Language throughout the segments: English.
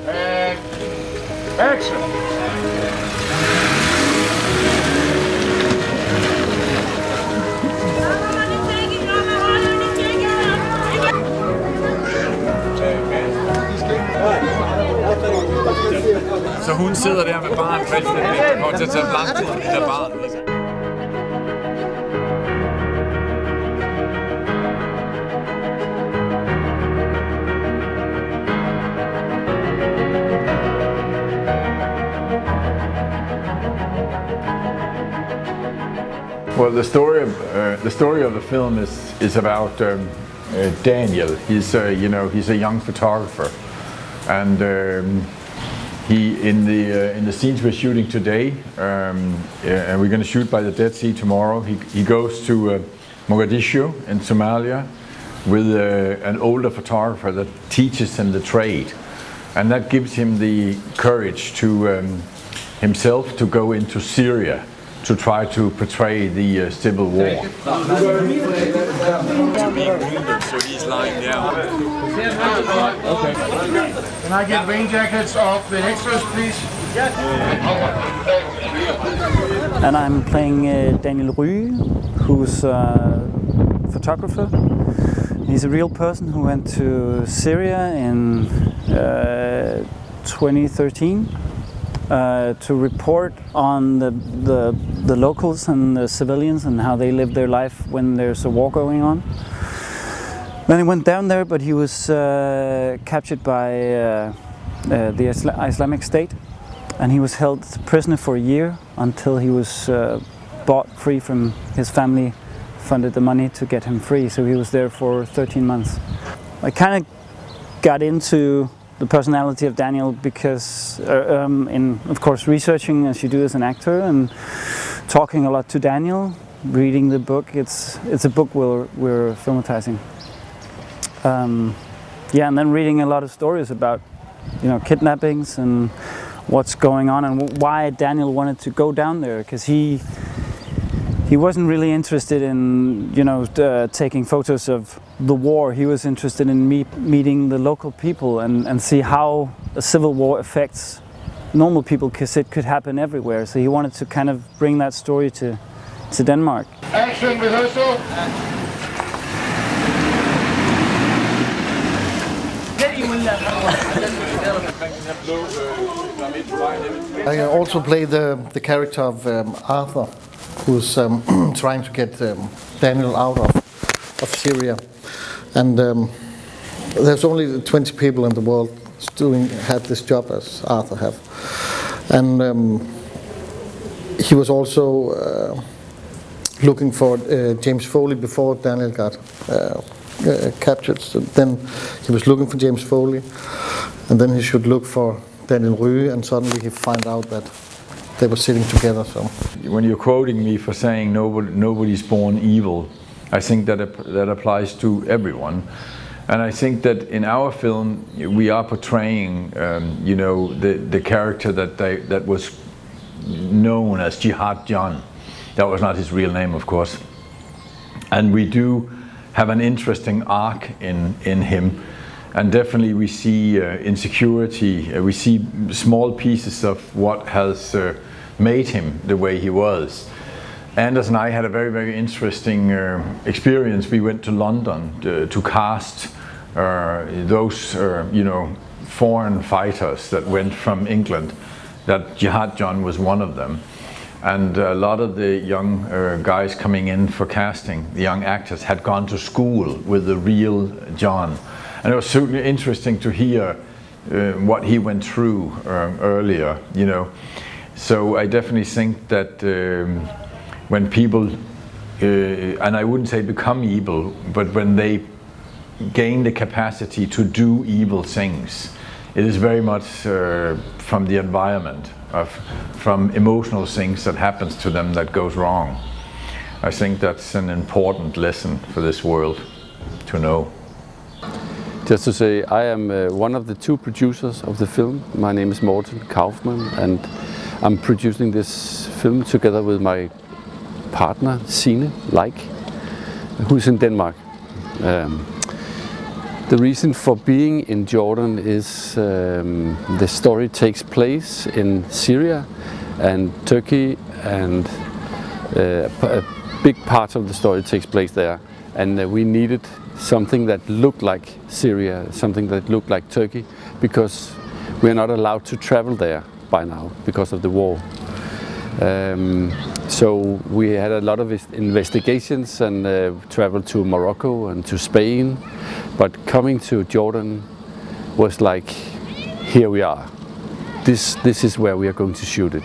And action! Så hun sidder der med barn fast, det kommer til at tage lang tid, det der barn. Well, the story of the film is about Daniel. He's he's a young photographer, and in the scenes we're shooting today, and we're going to shoot by the Dead Sea tomorrow. He goes to Mogadishu in Somalia with an older photographer that teaches him the trade, and that gives him the courage to himself to go into Syria to try to portray the civil war. So he's lying down. Okay. Can I get rain jackets off the extras, please? And I'm playing Daniel Rye, who's a photographer. He's a real person who went to Syria in 2013 to report on the locals and the civilians and how they live their life when there's a war going on. Then he went down there, but he was captured by the Islamic State, and he was held prisoner for a year until he was bought free from his family, funded the money to get him free. So he was there for 13 months. I kind of got into the personality of Daniel because, of course, researching as you do as an actor and talking a lot to Daniel, reading the book. It's a book we're filmatizing. And then reading a lot of stories about, kidnappings and what's going on and why Daniel wanted to go down there, because he wasn't really interested in, taking photos of the war. He was interested in meeting the local people and see how a civil war affects normal people, because it could happen everywhere. So he wanted to kind of bring that story to Denmark. Action rehearsal! I also play the character of Arthur, who's trying to get Daniel out of Syria. And there's only 20 people in the world had this job as Arthur have. And he was also looking for James Foley before Daniel got captured. So then he was looking for James Foley, and then he should look for Daniel Rye, and suddenly he find out that they were sitting together. So when you're quoting me for saying nobody's born evil, I think that applies to everyone. And I think that in our film we are portraying, the character that was known as Jihad John. That was not his real name, of course. And we do have an interesting arc in him, and definitely we see insecurity. We see small pieces of what has made him the way he was. Anders and I had a very, very interesting experience. We went to London to cast those foreign fighters that went from England. That Jihad John was one of them. And a lot of the young guys coming in for casting, the young actors, had gone to school with the real John. And it was certainly interesting to hear what he went through earlier, So I definitely think that when people, and I wouldn't say become evil, but when they gain the capacity to do evil things, it is very much from the environment, from emotional things that happens to them that goes wrong. I think that's an important lesson for this world to know. Just to say, I am one of the two producers of the film. My name is Morten Kaufmann, and I'm producing this film together with my partner Signe Leik, who's in Denmark. The reason for being in Jordan is the story takes place in Syria and Turkey, and a big part of the story takes place there. And we needed something that looked like Syria, something that looked like Turkey, because we are not allowed to travel there by now because of the war. So we had a lot of investigations and traveled to Morocco and to Spain, but coming to Jordan was like, here we are. This is where we are going to shoot it.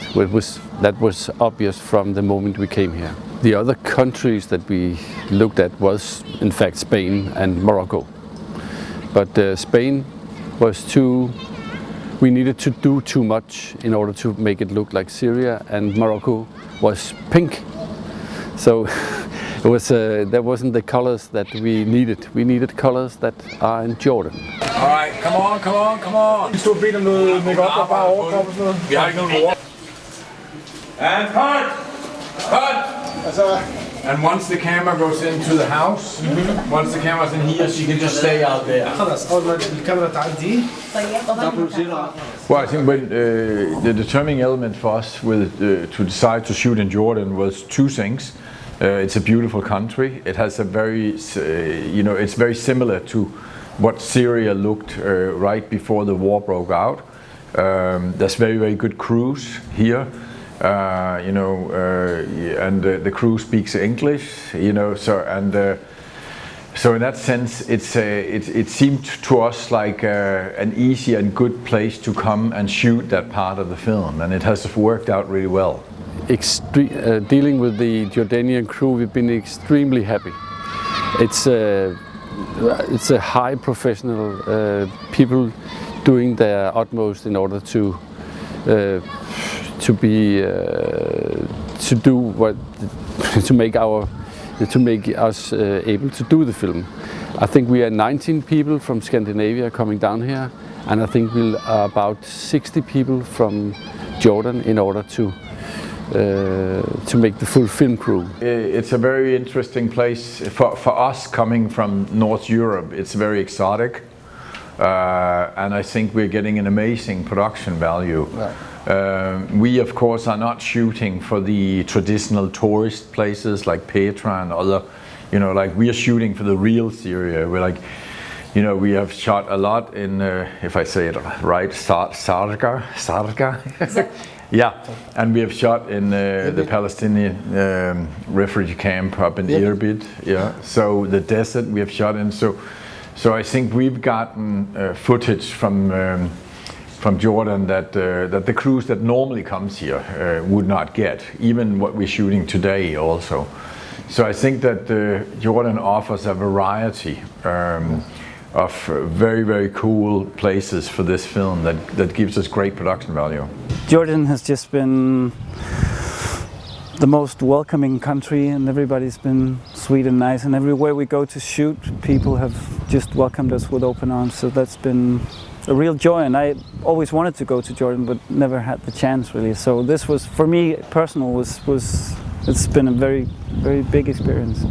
That was obvious from the moment we came here. The other countries that we looked at was in fact Spain and Morocco, but Spain was too. We needed to do too much in order to make it look like Syria, and Morocco was pink. So it was, there wasn't the colors that we needed. We needed colors that are in Jordan. All right, come on, come on, come on. Stå og bede om noget make-up og bare overkrop og sådan noget. Vi har ikke nogen ord. And cut! Cut! And once the camera goes into the house, once the camera's in here, she can just stay out there. Well, I think the determining element for us to decide to shoot in Jordan was two things. It's a beautiful country. It has a very, it's very similar to what Syria looked right before the war broke out. There's very, very good crews here. And the crew speaks English, so in that sense, it seemed to us like an easy and good place to come and shoot that part of the film, and it has worked out really well. Dealing with the Jordanian crew, we've been extremely happy. It's a high professional people doing their utmost in order to make us able to do the film. I think we are 19 people from Scandinavia coming down here, and I think we are about 60 people from Jordan in order to make the full film crew. It's a very interesting place for us coming from North Europe. It's very exotic, and I think we're getting an amazing production value. Yeah. We of course are not shooting for the traditional tourist places like Petra and other, like we are shooting for the real Syria. We're like, we have shot a lot in, if I say it right, Sarga. Yeah, and we have shot in the Palestinian refugee camp up in Irbid. Yeah, so the desert we have shot in. So I think we've gotten footage from Jordan that the crews that normally comes here would not get, even what we're shooting today also. So I think that Jordan offers a variety of very, very cool places for this film that gives us great production value. Jordan has just been the most welcoming country, and everybody's been sweet and nice, and everywhere we go to shoot, people have just welcomed us with open arms, so that's been a real joy. And I always wanted to go to Jordan but never had the chance really, so this was, for me personal, it's been a very, very big experience.